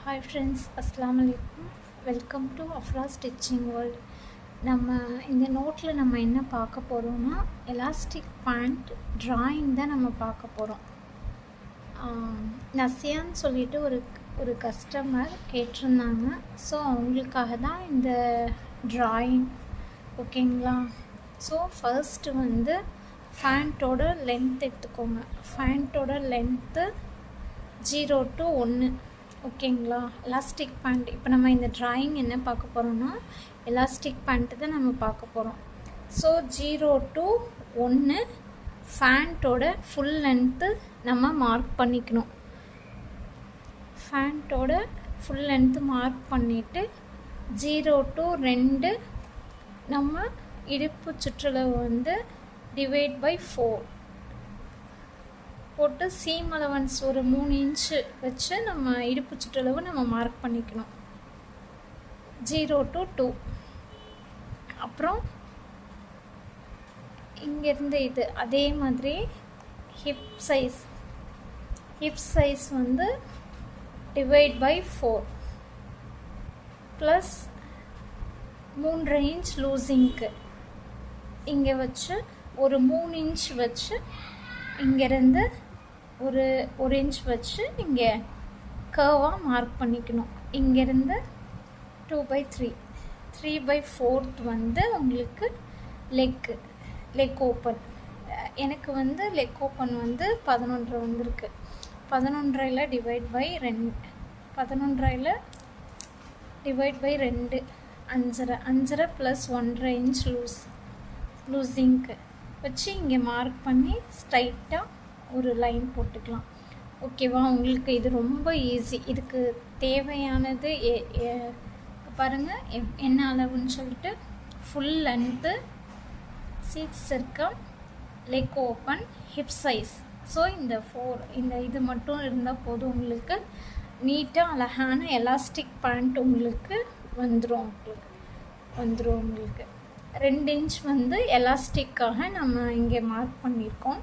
Hi friends, அஸ்ஸலாமு அலைக்கும். Welcome to Afra stitching world. நம்ம இந்த நோட்டில் நம்ம என்ன பார்க்க போகிறோம்னா, எலாஸ்டிக் பேண்ட் ட்ராயிங் தான் நம்ம பார்க்க போகிறோம். நசியான்னு சொல்லிட்டு ஒரு கஸ்டமர் கேட்டிருந்தாங்க. ஸோ அவங்களுக்காக தான் இந்த ட்ராயிங். ஓகேங்களா? ஸோ ஃபர்ஸ்ட்டு வந்து ஃபேண்ட்டோட லென்த் எடுத்துக்கோங்க. ஃபேண்ட்டோட லென்த்து 0 to 1. ஓகேங்களா? Elastic band. இப்போ நம்ம இந்த ட்ராயிங் என்ன பார்க்க போகிறோம்னா, எலாஸ்டிக் பேண்ட்டு தான் நம்ம பார்க்க போகிறோம். ஸோ 0 to 1 ஃபேண்ட்டோட ஃபுல் லென்த்து நம்ம மார்க் பண்ணிக்கணும். ஃபேண்ட்டோட ஃபுல் லென்த்து மார்க் பண்ணிவிட்டு 0 to 2 நம்ம இடுப்பு சுற்றளவு வந்து டிவைட் பை 4 போட்டு சீம் அலவன்ஸ் ஒரு 3 இன்ச்சு வச்சு நம்ம இடுப்பு சுற்றளவு நம்ம மார்க் பண்ணிக்கணும். 0 to 2. அப்புறம் இங்கேருந்து இது அதே மாதிரி ஹிப் சைஸ் வந்து டிவைட் பை 4 ப்ளஸ் 3.5 இன்ச் லூசிங்க்கு இங்கே வச்சு ஒரு 3 இன்ச் வச்சு இங்கேருந்து ஒரு இன்ச் வச்சு இங்கே கர்வாக மார்க் பண்ணிக்கணும். இங்கேருந்து 2/3 3/4 வந்து உங்களுக்கு லெக் ஓப்பன். எனக்கு வந்து லெக் ஓப்பன் வந்து 11 வந்திருக்கு. 11 டிவைட் பை 2 5.5 ப்ளஸ் 1.5 இன்ச் லூசிங்க்கு வச்சு இங்கே மார்க் பண்ணி ஸ்ட்ரைட்டாக ஒரு லைன் போட்டுக்கலாம். ஓகேவா? உங்களுக்கு இது ரொம்ப ஈஸி. இதுக்கு தேவையானது பாருங்கள் என்ன அளவுன்னு சொல்லிட்டு ஃபுல் லென்த்து, சீட் சர்க்கம், leg open, hip size. So இந்த இது மட்டும் இருந்தால் போதும். உங்களுக்கு நீட்டாக அழகான எலாஸ்டிக் பேண்ட் உங்களுக்கு வந்துடும். உங்களுக்கு 2 இன்ச் வந்து எலாஸ்டிக்காக நம்ம இங்கே மார்க் பண்ணியிருக்கோம்.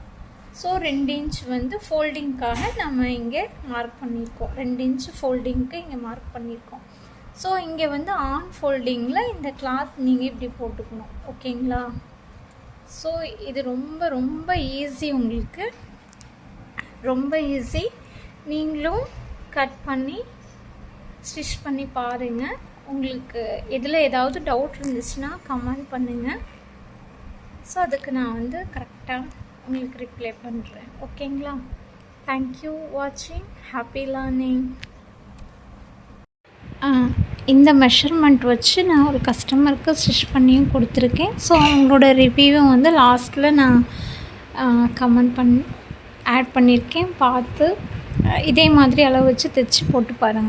ஸோ 2 இன்ச் வந்து ஃபோல்டிங்க்காக நம்ம இங்கே மார்க் பண்ணியிருக்கோம். 2 இன்ச் ஃபோல்டிங்க்கு இங்கே மார்க் பண்ணியிருக்கோம். ஸோ இங்கே வந்து ஆன் ஃபோல்டிங்கில் இந்த கிளாத் நீங்கள் இப்படி போட்டுக்கணும். ஓகேங்களா? ஸோ இது ரொம்ப ரொம்ப ஈஸி. உங்களுக்கு ரொம்ப ஈஸி. நீங்களும் கட் பண்ணி ஸ்டிச் பண்ணி பாருங்கள். உங்களுக்கு இதில் ஏதாவது டவுட் இருந்துச்சுன்னா கமெண்ட் பண்ணுங்கள். ஸோ அதுக்கு நான் வந்து கரெக்டாக உங்களுக்கு ரிப்ளை பண்ணுறேன். ஓகேங்களா? தேங்க்யூ வாட்சிங். Happy learning. இந்த மெஷர்மெண்ட் வச்சு நான் ஒரு கஸ்டமருக்கு ஸ்டிச் பண்ணியும் கொடுத்துருக்கேன். ஸோ அவங்களோட ரிவ்யூவும் வந்து லாஸ்ட்டில் நான் ஆட் பண்ணியிருக்கேன். பார்த்து இதே மாதிரி அளவு வச்சு தைச்சி போட்டு பாருங்கள்.